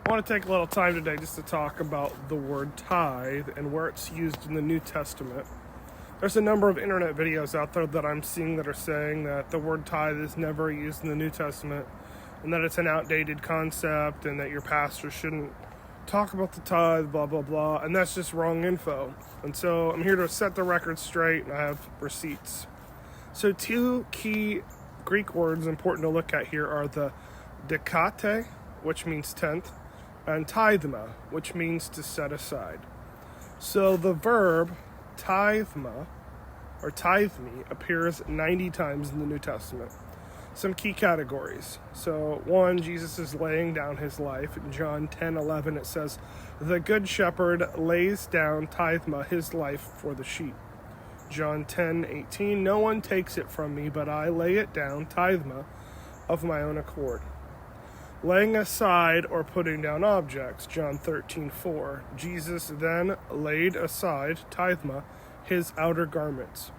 I want to take a little time today just to talk about the word tithe and where it's used in the New Testament. There's a number of internet videos out there that I'm seeing that are saying that the word tithe is never used in the New Testament and that it's an outdated concept and that your pastor shouldn't talk about the tithe, blah, blah, blah, and that's just wrong info. And so I'm here to set the record straight, and I have receipts. So two key Greek words important to look at here are the dekata, which means tenth, and tithema, which means to set aside. So the verb tithema, or tithe me, appears 90 times in the New Testament. Some key categories. So one, Jesus is laying down his life. In John 10:11 it says, "The good shepherd lays down tithema, his life for the sheep." John 10:18, "No one takes it from me, but I lay it down, tithema, of my own accord." Laying aside or putting down objects. John 13:4, Jesus then laid aside, tithema, his outer garments.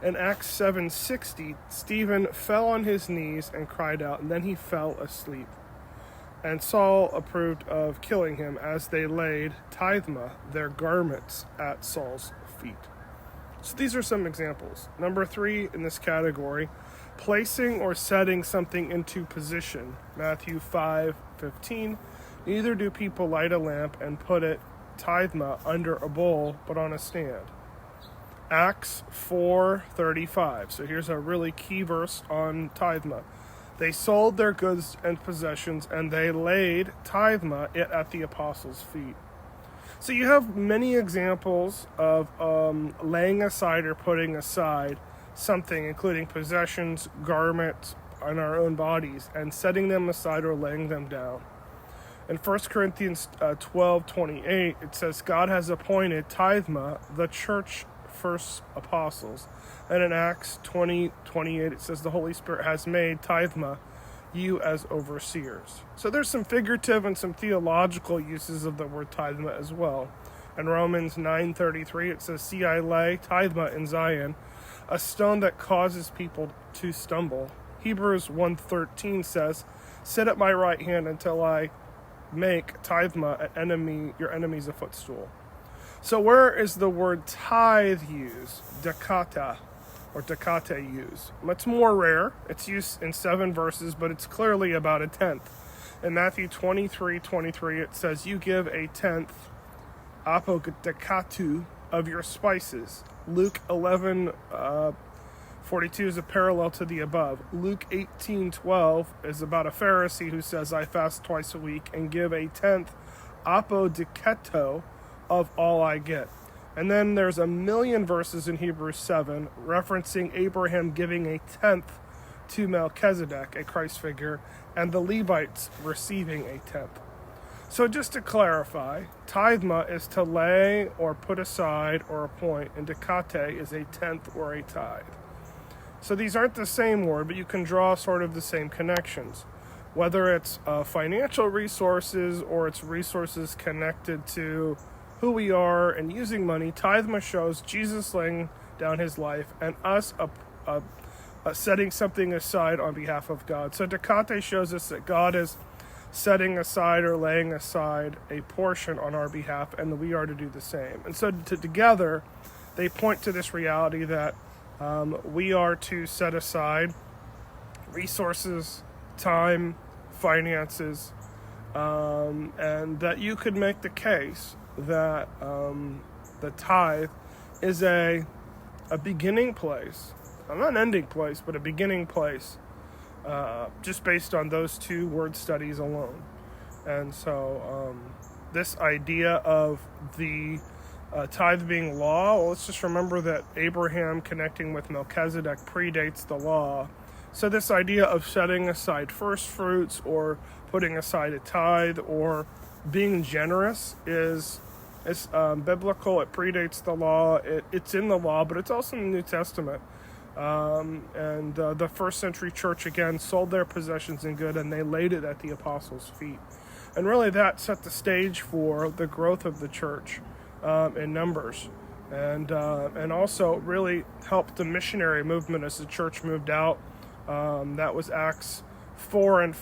In Acts 7:60, Stephen fell on his knees and cried out, and then he fell asleep. And Saul approved of killing him as they laid, tithema, their garments at Saul's feet. So these are some examples. Number 3 in this category, placing or setting something into position. Matthew 5:15, neither do people light a lamp and put it, tithema, under a bowl, but on a stand. Acts 4:35. So here's a really key verse on tithema. They sold their goods and possessions, and they laid tithema it at the apostles' feet. So you have many examples of laying aside or putting aside something, including possessions, garments, on our own bodies, and setting them aside or laying them down. In 1 Corinthians 12:28, it says, God has appointed tithema, the church first apostles. And in Acts 20:28, it says the Holy Spirit has made tithema you as overseers. So there's some figurative and some theological uses of the word tithema as well. In Romans 9:33, it says, "See, I lay tithema in Zion, a stone that causes people to stumble." Hebrews 1:13 says, "Sit at my right hand until I make tithema your enemies a footstool." So where is the word tithe used? Dekata or dekata used? It's more rare. It's used in 7 verses, but it's clearly about a tenth. In Matthew 23:23, it says, "You give a tenth, apodekatu, of your spices." Luke 11:42 is a parallel to the above. Luke 18:12 is about a Pharisee who says, "I fast twice a week and give a tenth, apodekato, of all I get." And then there's a million verses in Hebrews 7 referencing Abraham giving a tenth to Melchizedek, a Christ figure, and the Levites receiving a tenth. So just to clarify, tithema is to lay or put aside or appoint, and dekate is a tenth or a tithe. So these aren't the same word, but you can draw sort of the same connections. Whether it's financial resources or it's resources connected to who we are and using money, tithema shows Jesus laying down his life and us setting something aside on behalf of God. So dekate shows us that God is setting aside or laying aside a portion on our behalf, and we are to do the same. And so together, they point to this reality that we are to set aside resources, time, finances, and that you could make the case that the tithe is a beginning place, not an ending place, but a beginning place, just based on those 2 word studies alone. And so this idea of the tithe being law, well, let's just remember that Abraham connecting with Melchizedek predates the law. So this idea of setting aside first fruits or putting aside a tithe or being generous is biblical. It predates the law. It's in the law, but it's also in the New Testament. And the first century church, again, sold their possessions and good, and they laid it at the apostles' feet. And really that set the stage for the growth of the church in numbers. And also really helped the missionary movement as the church moved out. That was Acts 4 and